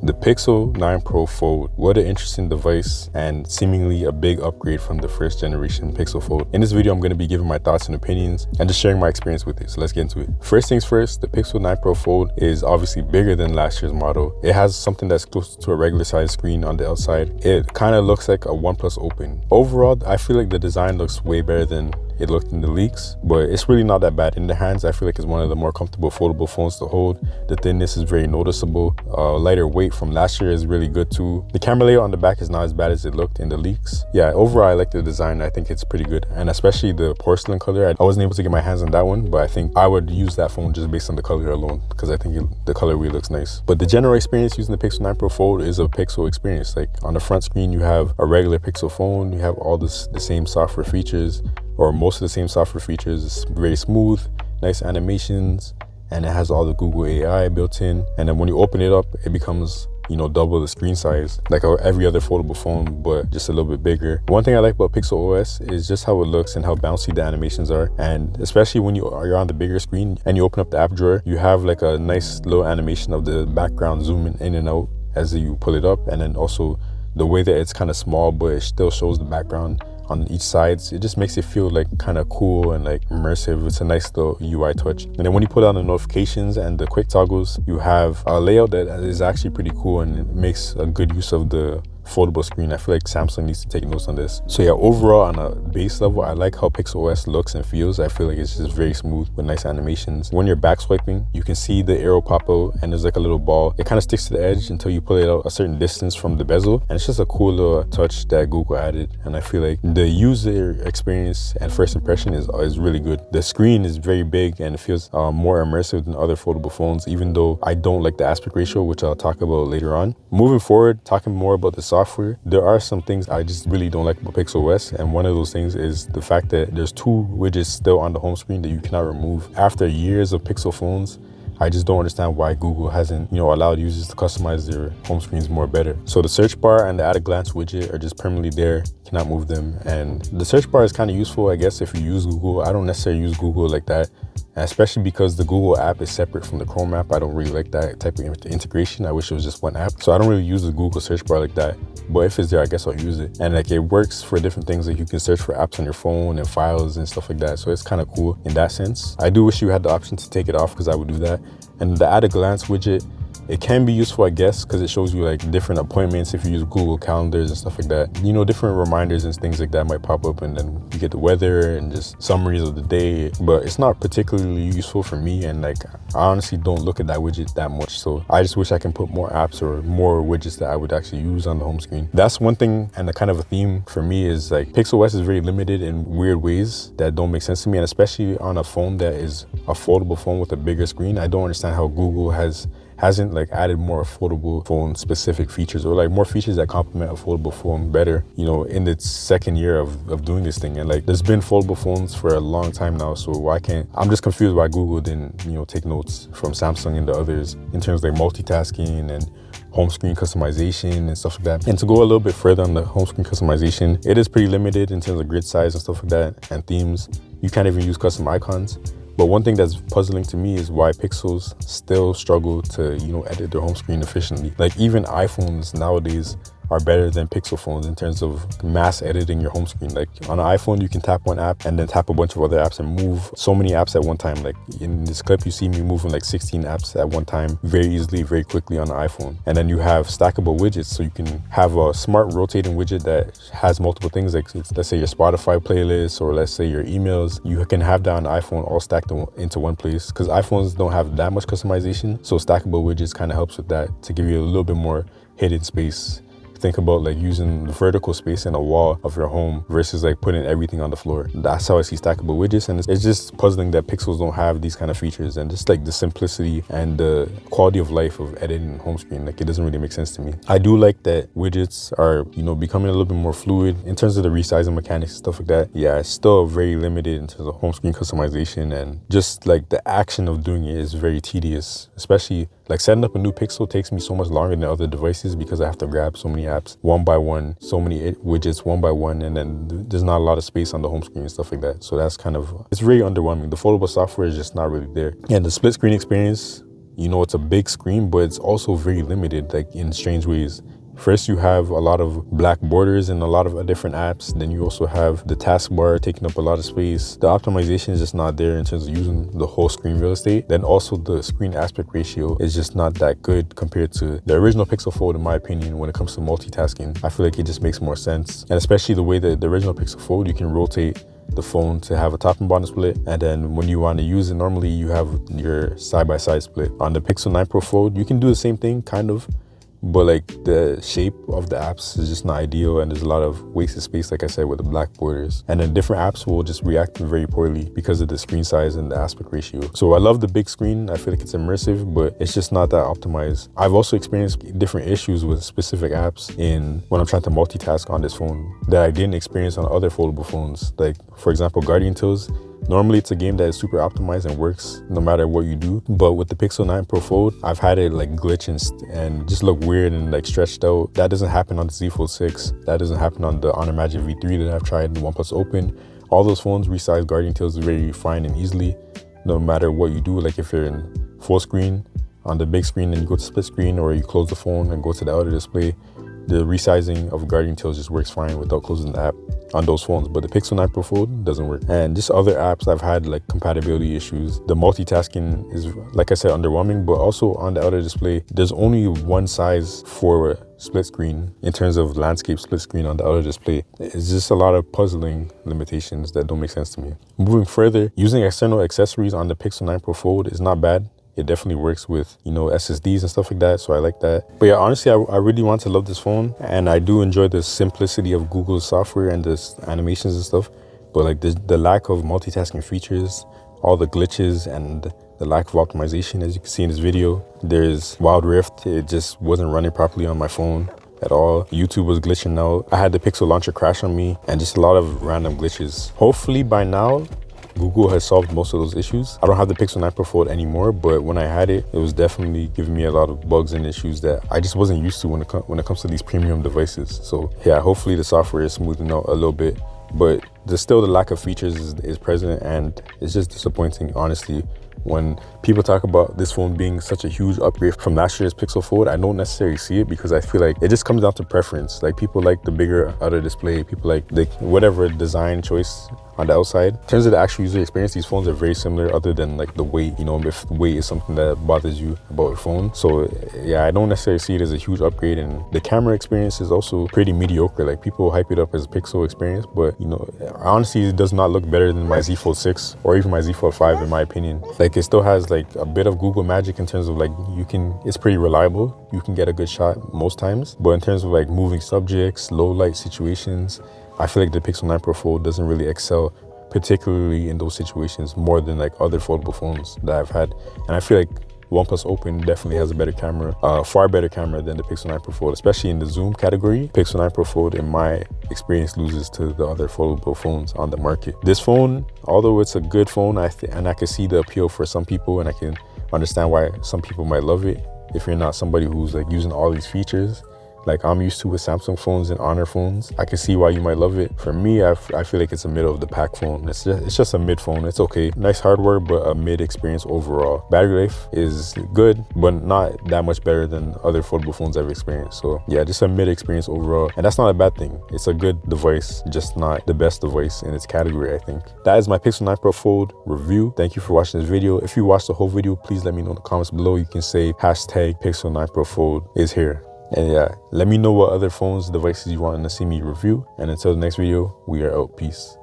The Pixel 9 Pro Fold. What an interesting device and seemingly a big upgrade from the first generation Pixel Fold. In this video, I'm going to be giving my thoughts and opinions and just sharing my experience with it. So let's get into it. First things first, the Pixel 9 Pro Fold is obviously bigger than last year's model. It has something that's close to a regular size screen on the outside. It kind of looks like a OnePlus Open. Overall, I feel like the design looks way better than it looked in the leaks, but it's really not that bad in the hands. I feel like it's one of the more comfortable foldable phones to hold. The thinness is very noticeable. Lighter weight from last year is really good too. The camera layout on the back is not as bad as it looked in the leaks. Yeah, overall I like the design. I think it's pretty good, and especially the porcelain color. I wasn't able to get my hands on that one, but I think I would use that phone just based on the color alone, because I think the color really looks nice. But the general experience using the Pixel 9 Pro Fold is a Pixel experience. Like on the front screen, you have a regular Pixel phone. You have all the same software features, or most of the same software features. It's very smooth, nice animations, and it has all the Google AI built in. And then when you open it up, it becomes, you know, double the screen size, like every other foldable phone, but just a little bit bigger. One thing I like about Pixel OS is just how it looks and how bouncy the animations are. And especially when you're on the bigger screen and you open up the app drawer, you have like a nice little animation of the background zooming in and out as you pull it up. And then also the way that it's kind of small, but it still shows the background on each side. It just makes it feel like kind of cool and like immersive. It's a nice little UI touch. And then when you put on the notifications and the quick toggles, you have a layout that is actually pretty cool, and it makes a good use of the foldable screen. I feel like Samsung needs to take notes on this. So yeah, overall on a base level, I like how Pixel OS looks and feels. I feel like it's just very smooth with nice animations. When you're back swiping, you can see the arrow pop out, and there's like a little ball. It kind of sticks to the edge until you pull it out a certain distance from the bezel, and it's just a cool little touch that Google added. And I feel like the user experience and first impression is really good. The screen is very big and it feels more immersive than other foldable phones, even though I don't like the aspect ratio, which I'll talk about later on. Moving forward, talking more about the software, there are some things I just really don't like about Pixel OS, and one of those things is the fact that there's two widgets still on the home screen that you cannot remove. After years of Pixel phones, I just don't understand why Google hasn't, allowed users to customize their home screens more better. So the search bar and the at a glance widget are just permanently there. You cannot move them. And the search bar is kind of useful, I guess, if you use Google. I don't necessarily use Google like that, especially because the Google app is separate from the Chrome app. I don't really like that type of integration. I wish it was just one app. So I don't really use the Google search bar like that. But if it's there, I guess I'll use it. And like it works for different things. Like you can search for apps on your phone and files and stuff like that. So it's kind of cool in that sense. I do wish you had the option to take it off, because I would do that. And the at a glance widget, it can be useful, I guess, because it shows you like different appointments if you use Google calendars and stuff like that. Different reminders and things like that might pop up, and then you get the weather and just summaries of the day. But it's not particularly useful for me, and like I honestly don't look at that widget that much. So I just wish I can put more apps or more widgets that I would actually use on the home screen. That's one thing, and a kind of a theme for me is like Pixel OS is very limited in weird ways that don't make sense to me, and especially on a phone that is a foldable phone with a bigger screen. I don't understand how Google hasn't like added more foldable phone specific features, or like more features that complement a foldable phone better, in its second year of doing this thing. And like there's been foldable phones for a long time now, so I'm just confused why Google didn't, take notes from Samsung and the others in terms of like multitasking and home screen customization and stuff like that. And to go a little bit further on the home screen customization, it is pretty limited in terms of grid size and stuff like that, and themes. You can't even use custom icons. But one thing that's puzzling to me is why Pixels still struggle to, edit their home screen efficiently. Like even iPhones nowadays are better than Pixel phones in terms of mass editing your home screen. Like on an iPhone, you can tap one app and then tap a bunch of other apps and move so many apps at one time. Like in this clip, you see me moving like 16 apps at one time very easily, very quickly on the iPhone. And then you have stackable widgets, so you can have a smart rotating widget that has multiple things. Like let's say your Spotify playlist, or let's say your emails. You can have that on the iPhone all stacked into one place, because iPhones don't have that much customization. So stackable widgets kind of helps with that, to give you a little bit more hidden space. Think about like using the vertical space in a wall of your home versus like putting everything on the floor. That's how I see stackable widgets, and it's just puzzling that Pixels don't have these kind of features, and just like the simplicity and the quality of life of editing home screen. Like it doesn't really make sense to me. I do like that widgets are, becoming a little bit more fluid in terms of the resizing mechanics and stuff like that. Yeah, it's still very limited in terms of home screen customization, and just like the action of doing it is very tedious, especially like setting up a new Pixel takes me so much longer than other devices, because I have to grab so many apps one by one, so many widgets one by one, and then there's not a lot of space on the home screen and stuff like that. So that's it's really underwhelming. The foldable software is just not really there. And the split screen experience, you know, it's a big screen, but it's also very limited, like in strange ways. First, you have a lot of black borders in a lot of different apps. Then you also have the taskbar taking up a lot of space. The optimization is just not there in terms of using the whole screen real estate. Then also the screen aspect ratio is just not that good compared to the original Pixel Fold, in my opinion, when it comes to multitasking. I feel like it just makes more sense. And especially the way that the original Pixel Fold, you can rotate the phone to have a top and bottom split, and then when you want to use it, normally you have your side-by-side split. On the Pixel 9 Pro Fold, you can do the same thing, kind of, but like the shape of the apps is just not ideal, and there's a lot of wasted space, like I said, with the black borders. And then different apps will just react very poorly because of the screen size and the aspect ratio. So I love the big screen. I feel like it's immersive, but it's just not that optimized. I've also experienced different issues with specific apps when I'm trying to multitask on this phone that I didn't experience on other foldable phones. Like, for example, Guardian Tales. Normally it's a game that is super optimized and works no matter what you do, but with the Pixel 9 Pro Fold, I've had it like glitch and just look weird and like stretched out. That doesn't happen on the Z Fold 6. That doesn't happen on the Honor Magic V3 that I've tried in the OnePlus Open. All those phones resize Guardian Tales very fine and easily, no matter what you do. Like if you're in full screen on the big screen and you go to split screen, or you close the phone and go to the outer display, the resizing of Guardian Tales just works fine without closing the app on those phones. But the Pixel 9 Pro Fold doesn't work. And just other apps, I've had like compatibility issues. The multitasking is, like I said, underwhelming, but also on the outer display, there's only one size for split screen in terms of landscape split screen on the outer display. It's just a lot of puzzling limitations that don't make sense to me. Moving further, using external accessories on the Pixel 9 Pro Fold is not bad. It definitely works with, you know, SSDs and stuff like that, so I like that. But yeah, honestly, I really want to love this phone, and I do enjoy the simplicity of Google's software and the animations and stuff. But like the lack of multitasking features, all the glitches, and the lack of optimization, as you can see in this video. There's Wild Rift, it just wasn't running properly on my phone at all. YouTube was glitching out. I had the Pixel launcher crash on me, and just a lot of random glitches. Hopefully by now, Google has solved most of those issues. I don't have the Pixel 9 Pro Fold anymore, but when I had it, it was definitely giving me a lot of bugs and issues that I just wasn't used to when it comes to these premium devices. So yeah, hopefully the software is smoothing out a little bit, but there's still the lack of features is present, and it's just disappointing, honestly. When people talk about this phone being such a huge upgrade from last year's Pixel Fold, I don't necessarily see it, because I feel like it just comes down to preference. Like, people like the bigger outer display, people like the whatever design choice on the outside. In terms of the actual user experience, these phones are very similar, other than like the weight, you know, if weight is something that bothers you about your phone. So yeah, I don't necessarily see it as a huge upgrade. And the camera experience is also pretty mediocre. Like, people hype it up as a Pixel experience, but you know, honestly, it does not look better than my Z Fold 6 or even my Z Fold 5 in my opinion. Like, it still has like a bit of Google magic in terms of like, it's pretty reliable. You can get a good shot most times, but in terms of like moving subjects, low light situations, I feel like the Pixel 9 Pro Fold doesn't really excel, particularly in those situations, more than like other foldable phones that I've had. And I feel like OnePlus Open definitely has a better camera, far better camera than the Pixel 9 Pro Fold, especially in the zoom category. Pixel 9 Pro Fold, in my experience, loses to the other foldable phones on the market. This phone, although it's a good phone, and I can see the appeal for some people, and I can understand why some people might love it if you're not somebody who's like using all these features like I'm used to with Samsung phones and Honor phones. I can see why you might love it. For me, I feel like it's a middle of the pack phone. It's just a mid phone. It's okay. Nice hardware, but a mid experience overall. Battery life is good, but not that much better than other foldable phones I've experienced. So yeah, just a mid experience overall. And that's not a bad thing. It's a good device, just not the best device in its category, I think. That is my Pixel 9 Pro Fold review. Thank you for watching this video. If you watched the whole video, please let me know in the comments below. You can say hashtag Pixel 9 Pro Fold is here. And yeah, let me know what other phones, devices you want to see me review. And until the next video, we are out. Peace.